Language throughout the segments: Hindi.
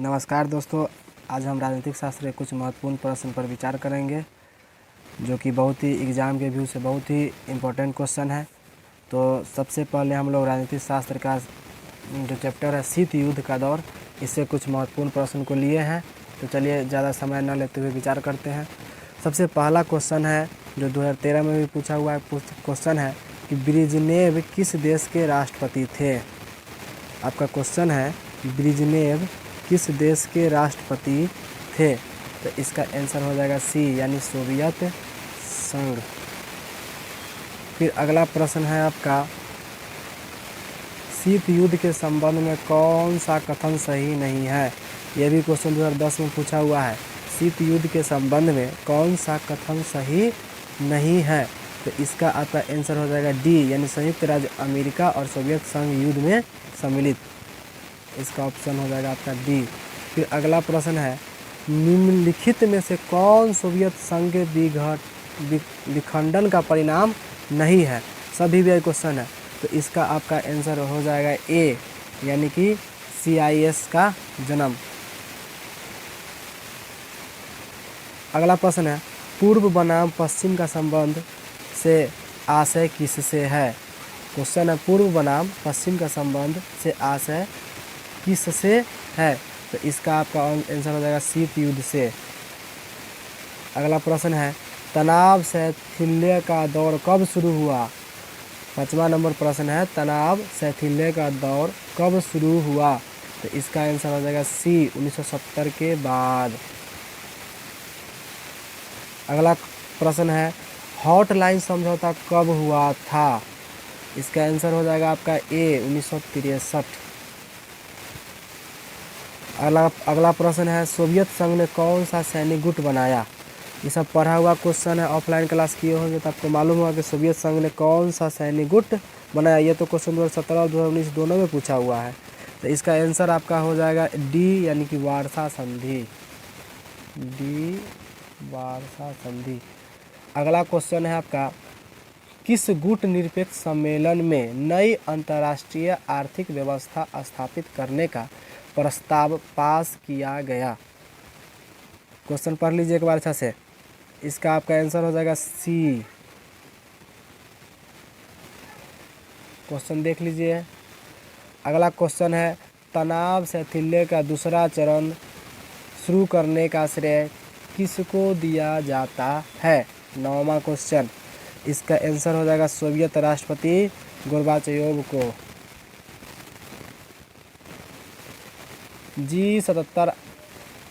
नमस्कार दोस्तों, आज हम राजनीतिक शास्त्र के कुछ महत्वपूर्ण प्रश्न पर विचार करेंगे जो कि बहुत ही एग्ज़ाम के व्यू से बहुत ही इम्पोर्टेंट क्वेश्चन है। तो सबसे पहले हम लोग राजनीतिक शास्त्र का जो चैप्टर है शीत युद्ध का दौर, इससे कुछ महत्वपूर्ण प्रश्न को लिए हैं। तो चलिए ज़्यादा समय न लेते हुए विचार करते हैं। सबसे पहला क्वेश्चन है जो 2013 में भी पूछा हुआ है क्वेश्चन है कि ब्रिजनेव किस देश के राष्ट्रपति थे। आपका क्वेश्चन है ब्रिजनेव किस देश के राष्ट्रपति थे। तो इसका आंसर हो जाएगा सी यानी सोवियत संघ। फिर अगला प्रश्न है आपका शीत युद्ध के संबंध में कौन सा कथन सही नहीं है। यह भी क्वेश्चन 2010 में पूछा हुआ है। शीत युद्ध के संबंध में कौन सा कथन सही नहीं है। तो इसका आपका आंसर हो जाएगा डी यानी संयुक्त राज्य अमेरिका और सोवियत संघ युद्ध में सम्मिलित। इसका ऑप्शन हो जाएगा आपका डी। फिर अगला प्रश्न है निम्नलिखित में से कौन सोवियत संघ विखंडन का परिणाम नहीं है। सभी भी क्वेश्चन है। तो इसका आपका आंसर हो जाएगा ए यानी कि CIS का जन्म। अगला प्रश्न है पूर्व बनाम पश्चिम का संबंध से आशय किससे है। क्वेश्चन है पूर्व बनाम पश्चिम का संबंध से आशय किससे है। तो इसका आपका आंसर हो जाएगा शीत युद्ध से। अगला प्रश्न है तनाव शैथिल्य का दौर कब शुरू हुआ। 5वां नंबर प्रश्न है तनाव शैथिल्य का दौर कब शुरू हुआ। तो इसका आंसर हो जाएगा सी 1970 के बाद। अगला प्रश्न है हॉटलाइन समझौता कब हुआ था। इसका आंसर हो जाएगा आपका ए 1963। अगला प्रश्न है सोवियत संघ ने कौन सा सैनिक गुट बनाया। ये सब पढ़ा हुआ क्वेश्चन है। ऑफलाइन क्लास किए होंगे तो आपको मालूम होगा कि सोवियत संघ ने कौन सा सैनिक गुट बनाया। ये तो क्वेश्चन 2017 और 2019 दोनों में पूछा हुआ है। तो इसका आंसर आपका हो जाएगा डी यानी कि वार्सा संधि। डी वार्सा संधि। अगला क्वेश्चन है आपका किस गुट निरपेक्ष सम्मेलन में नई अंतर्राष्ट्रीय आर्थिक व्यवस्था स्थापित करने का प्रस्ताव पास किया गया। क्वेश्चन पढ़ लीजिए एक बार अच्छा से। इसका आपका आंसर हो जाएगा सी। क्वेश्चन देख लीजिए। अगला क्वेश्चन है तनाव शैथिल्य का दूसरा चरण शुरू करने का श्रेय किसको दिया जाता है। 9वां क्वेश्चन। इसका आंसर हो जाएगा सोवियत राष्ट्रपति गोर्बाचेव को। G77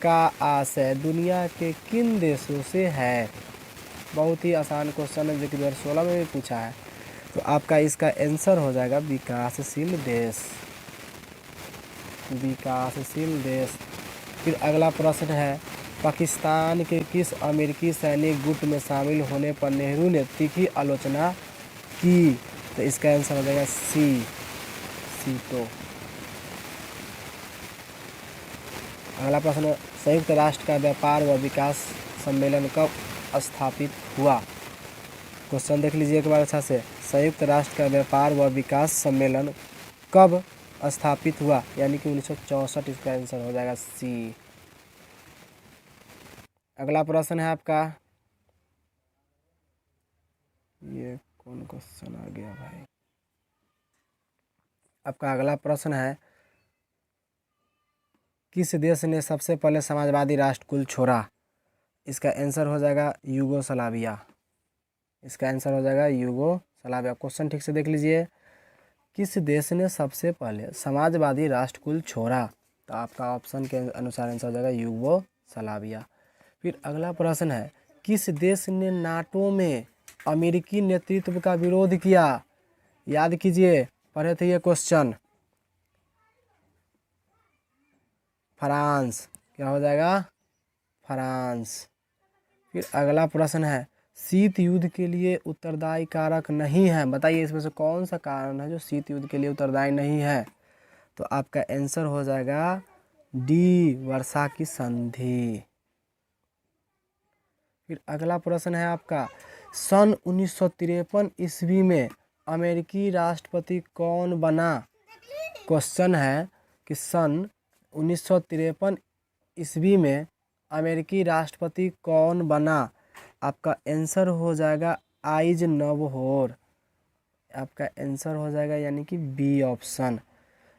का आशय दुनिया के किन देशों से है। बहुत ही आसान क्वेश्चन है जो कि 2016 में भी पूछा है। तो आपका इसका आंसर हो जाएगा विकासशील देश। विकासशील देश। फिर अगला प्रश्न है पाकिस्तान के किस अमेरिकी सैनिक गुट में शामिल होने पर नेहरू ने तीखी आलोचना की। तो इसका आंसर हो जाएगा सी सीटो। अगला प्रश्न संयुक्त राष्ट्र का व्यापार व विकास सम्मेलन कब स्थापित हुआ। क्वेश्चन देख लीजिए एक बार अच्छा से। संयुक्त राष्ट्र का व्यापार व विकास सम्मेलन कब स्थापित हुआ यानी कि 1964। इसका आंसर हो जाएगा सी। अगला प्रश्न है आपका ये कौन क्वेश्चन आ गया भाई। आपका अगला प्रश्न है किस देश ने सबसे पहले समाजवादी राष्ट्रकुल छोड़ा। इसका आंसर हो जाएगा यूगोस्लाविया। इसका आंसर हो जाएगा यूगोस्लाविया। क्वेश्चन ठीक से देख लीजिए। किस देश ने सबसे पहले समाजवादी राष्ट्रकुल छोड़ा। तो आपका ऑप्शन के अनुसार आंसर हो जाएगा यूगोस्लाविया। फिर अगला प्रश्न है किस देश ने नाटो में अमेरिकी नेतृत्व का विरोध किया। याद कीजिए पढ़े थे ये क्वेश्चन। फ्रांस। क्या हो जाएगा फ्रांस। फिर अगला प्रश्न है शीत युद्ध के लिए उत्तरदायी कारक नहीं है। बताइए इसमें से कौन सा कारण है जो शीत युद्ध के लिए उत्तरदायी नहीं है। तो आपका आंसर हो जाएगा डी वर्षा की संधि। फिर अगला प्रश्न है आपका सन 1953 ईस्वी में अमेरिकी राष्ट्रपति कौन बना। क्वेश्चन है कि सन 1953 ईस्वी में अमेरिकी राष्ट्रपति कौन बना? आपका आंसर हो जाएगा आइजनहोवर। आपका आंसर हो जाएगा यानी कि बी ऑप्शन।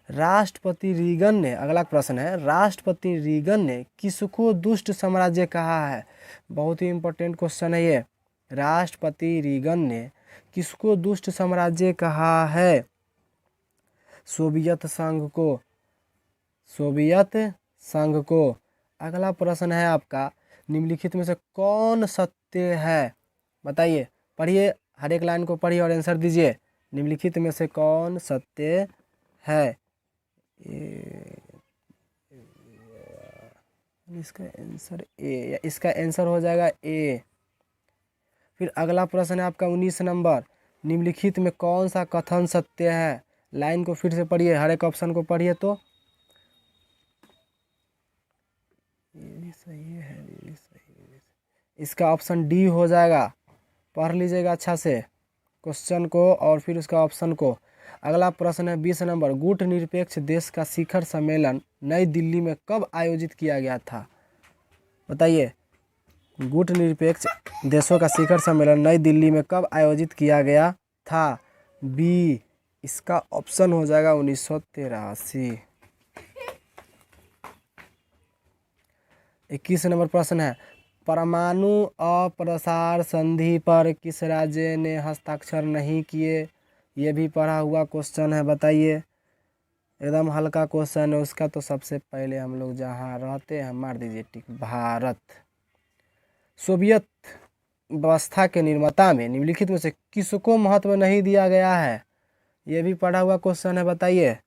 राष्ट्रपति रीगन ने, अगला प्रश्न है, राष्ट्रपति रीगन ने किसको दुष्ट साम्राज्य कहा है? बहुत ही इंपॉर्टेंट क्वेश्चन है ये। राष्ट्रपति रीगन ने किसको दुष्ट साम्राज्य कहा है? सोवियत संघ को, सोवियत संघ को। अगला प्रश्न है आपका, निम्नलिखित में से कौन सत्य है? बताइए, पढ़िए, हर एक लाइन को पढ़िए और आंसर दीजिए। निम्नलिखित में से कौन सत्य है? इसका आंसर ए, इसका आंसर हो जाएगा ए। फिर अगला प्रश्न है आपका 19 नंबर, निम्नलिखित में कौन सा कथन सत्य है? लाइन को फिर से पढ़िए, हर एक ऑप्शन को पढ़िए। तो ये भी सही है, ये भी सही है। इसका ऑप्शन डी हो जाएगा। पढ़ लीजिएगा अच्छा से क्वेश्चन को और फिर उसका ऑप्शन को। अगला प्रश्न है 20 नंबर, गुट निरपेक्ष देश का शिखर सम्मेलन नई दिल्ली में कब आयोजित किया गया था? बताइए, गुट निरपेक्ष देशों का शिखर सम्मेलन नई दिल्ली में कब आयोजित किया गया था? बी, इसका ऑप्शन हो जाएगा 1983। 21 नंबर प्रश्न है, परमाणु अप्रसार संधि पर किस राज्य ने हस्ताक्षर नहीं किए? ये भी पढ़ा हुआ क्वेश्चन है। बताइए, एकदम हल्का क्वेश्चन है। उसका तो सबसे पहले हम लोग जहाँ रहते हैं मार दीजिए टिक, भारत। सोवियत व्यवस्था के निर्माता में निम्नलिखित में से किसको महत्व नहीं दिया गया है? ये भी पढ़ा हुआ क्वेश्चन है। बताइए,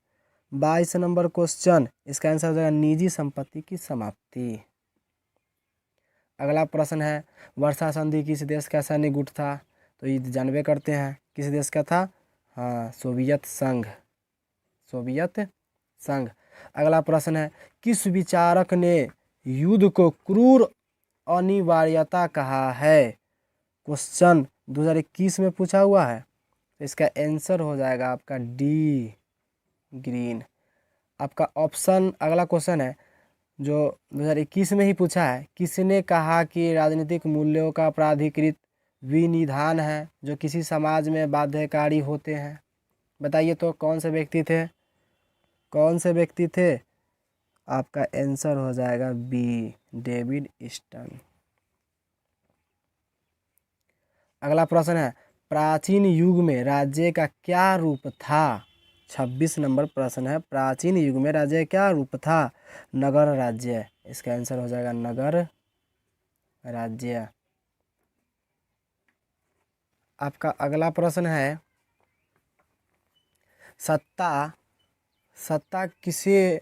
22 नंबर क्वेश्चन, इसका आंसर हो जाएगा निजी संपत्ति की समाप्ति। अगला प्रश्न है, वर्षा संधि किस देश का सैन्य गुट था? तो ये जानबे करते हैं किस देश का था। हाँ, सोवियत संघ, सोवियत संघ। अगला प्रश्न है, किस विचारक ने युद्ध को क्रूर अनिवार्यता कहा है? क्वेश्चन 2021 में पूछा हुआ है। इसका आंसर हो जाएगा आपका डी, ग्रीन। आपका ऑप्शन, अगला क्वेश्चन है जो 2021 में ही पूछा है, किसने कहा कि राजनीतिक मूल्यों का प्राधिकृत विनिधान है जो किसी समाज में बाध्यकारी होते हैं? बताइए तो कौन से व्यक्ति थे? कौन से व्यक्ति थे? आपका आंसर हो जाएगा बी, डेविड ईस्टन। अगला प्रश्न है, प्राचीन युग में राज्य का क्या रूप था? 26 नंबर प्रश्न है, प्राचीन युग में राज्य क्या रूप था? नगर राज्य। इसका आंसर हो जाएगा नगर राज्य। आपका अगला प्रश्न है, सत्ता किसे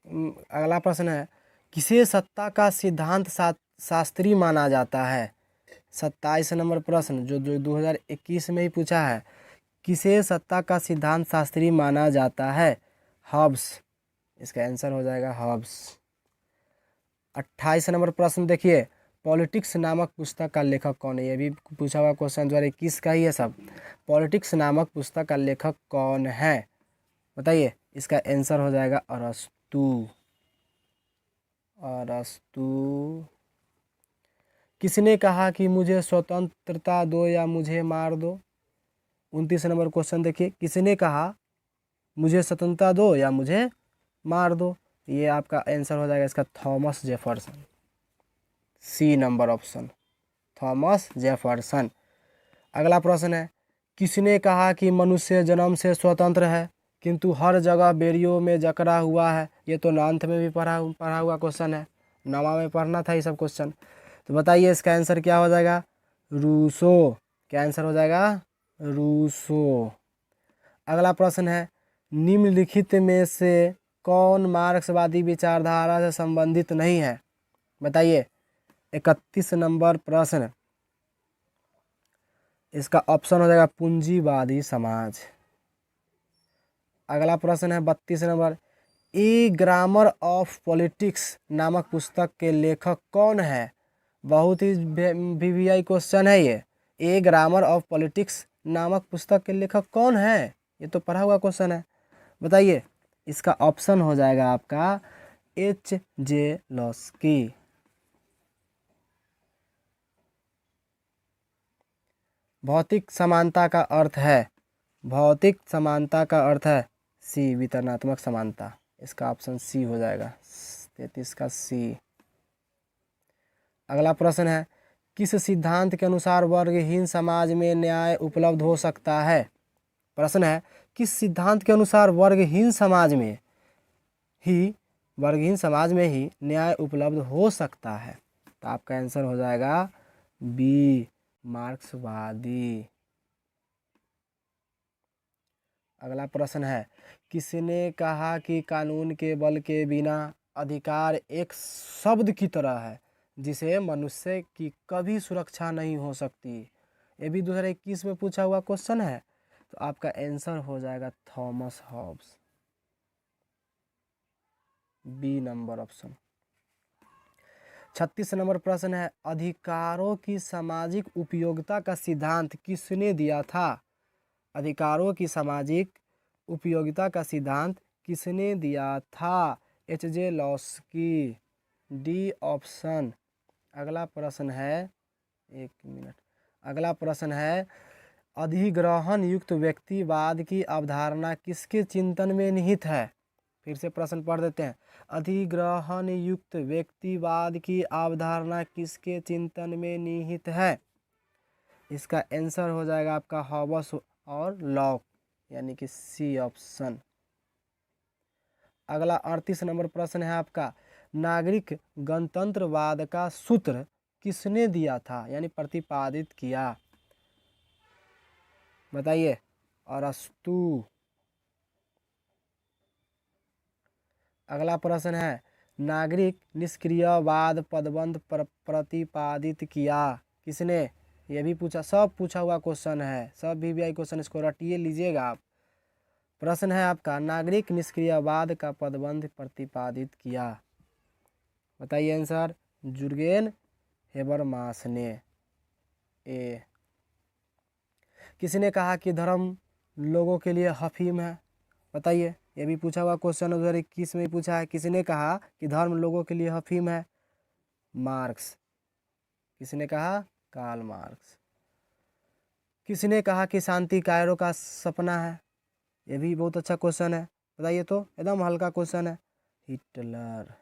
अगला प्रश्न है, किसे सत्ता का सिद्धांत शास्त्री माना जाता है? 27 नंबर प्रश्न जो 2021 में ही पूछा है, किसे सत्ता का सिद्धांत शास्त्री माना जाता है? हॉब्स। इसका आंसर हो जाएगा हॉब्स। 28 नंबर प्रश्न देखिए, पॉलिटिक्स नामक पुस्तक का लेखक कौन है? ये भी पूछा हुआ क्वेश्चन 2021 का ही है सब। पॉलिटिक्स नामक पुस्तक का लेखक कौन है? बताइए, इसका आंसर हो जाएगा अरस्तू। अरस्तू। किसने कहा कि मुझे स्वतंत्रता दो या मुझे मार दो? 29 नंबर क्वेश्चन देखिए, किसने कहा मुझे स्वतंत्रता दो या मुझे मार दो? ये आपका आंसर हो जाएगा इसका Thomas Jefferson. C number option, Thomas Jefferson. अगला प्रश्न है, किसने कहा कि मनुष्य जन्म से स्वतंत्र है किंतु हर जगह बेड़ियों में जकड़ा हुआ है? ये तो 9th में भी पढ़ा हुआ क्वेश्चन है, 9वां में पढ़ना था ये सब क्वेश्चन। तो बताइए इसका आंसर क्या हो जाएगा? रूसो। क्या आंसर हो जाएगा? रूसो। अगला प्रश्न है, निम्नलिखित में से कौन मार्क्सवादी विचारधारा से संबंधित नहीं है? बताइए, 31 नंबर प्रश्न, इसका ऑप्शन हो जाएगा पूंजीवादी समाज। अगला प्रश्न है 32 number, A grammar of politics नामक पुस्तक के लेखक कौन है? बहुत ही वीवीआई क्वेश्चन है ये। ए ग्रामर ऑफ पॉलिटिक्स नामक पुस्तक के लेखक कौन है? ये तो पढ़ा हुआ क्वेश्चन है। बताइए, इसका ऑप्शन हो जाएगा आपका H.J. लॉस्की। भौतिक समानता का अर्थ है, भौतिक समानता का अर्थ है सी, वितरणात्मक समानता। इसका ऑप्शन सी हो जाएगा, 33 का सी। अगला प्रश्न है, किस सिद्धांत के अनुसार वर्गहीन समाज में न्याय उपलब्ध हो सकता है? प्रश्न है, किस सिद्धांत के अनुसार वर्गहीन समाज में ही न्याय उपलब्ध हो सकता है? तो आपका आंसर हो जाएगा बी, मार्क्सवादी। अगला प्रश्न है, किसने कहा कि कानून के बल के बिना अधिकार एक शब्द की तरह है जिसे मनुष्य की कभी सुरक्षा नहीं हो सकती? ये भी 2021 में पूछा हुआ क्वेश्चन है। तो आपका आंसर हो जाएगा Thomas Hobbes, B number option. 36 number प्रश्न है, अधिकारों की सामाजिक उपयोगिता का सिद्धांत किसने दिया था? अधिकारों की सामाजिक उपयोगिता का सिद्धांत किसने दिया था? H.J. Laski, D option. अगला प्रश्न है, एक मिनट, अगला प्रश्न है, अधिग्रहण युक्त व्यक्तिवाद की अवधारणा किसके चिंतन में निहित है? फिर से प्रश्न पढ़ देते हैं, अधिग्रहण युक्त व्यक्तिवाद की अवधारणा किसके चिंतन में निहित है? इसका आंसर हो जाएगा आपका हॉबस और लॉक, यानी कि सी ऑप्शन। अगला 38 नंबर प्रश्न है आपका, नागरिक गणतंत्रवाद का सूत्र किसने दिया था, यानी प्रतिपादित किया? बताइए। अरस्तू। अगला प्रश्न है, नागरिक निष्क्रियवाद पदबंध प्रतिपादित किया किसने? ये भी पूछा, सब पूछा हुआ क्वेश्चन है, सब VVI क्वेश्चन, इसको रटिए लीजिएगा आप। प्रश्न है आपका, नागरिक निष्क्रियवाद का पदबंध प्रतिपादित किया? बताइए आंसर। जुर्गेन हेबरमास ने। ए। किसने कहा कि धर्म लोगों के लिए हफीम है? बताइए, ये भी पूछा हुआ क्वेश्चन 2021 में पूछा है, किसने कहा कि धर्म लोगों के लिए हफीम है? मार्क्स। किसने कहा? Karl Marx. किसने कहा कि शांति कायरो का सपना है? ये भी बहुत अच्छा क्वेश्चन है, बताइए तो, एकदम हल्का क्वेश्चन है। हिटलर।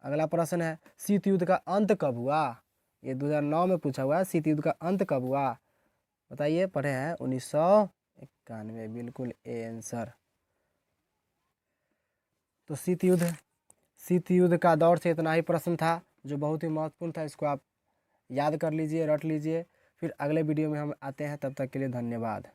अगला प्रश्न है, शीत युद्ध का अंत कब हुआ? ये 2009 में पूछा हुआ है, शीत युद्ध का अंत कब हुआ? बताइए, पढ़े हैं 1991, बिल्कुल ए आंसर। तो शीत युद्ध का दौर से इतना ही प्रश्न था जो बहुत ही महत्वपूर्ण था, इसको आप याद कर लीजिए, रट लीजिए। फिर अगले वीडियो में हम आते हैं, तब तक के लिए धन्यवाद।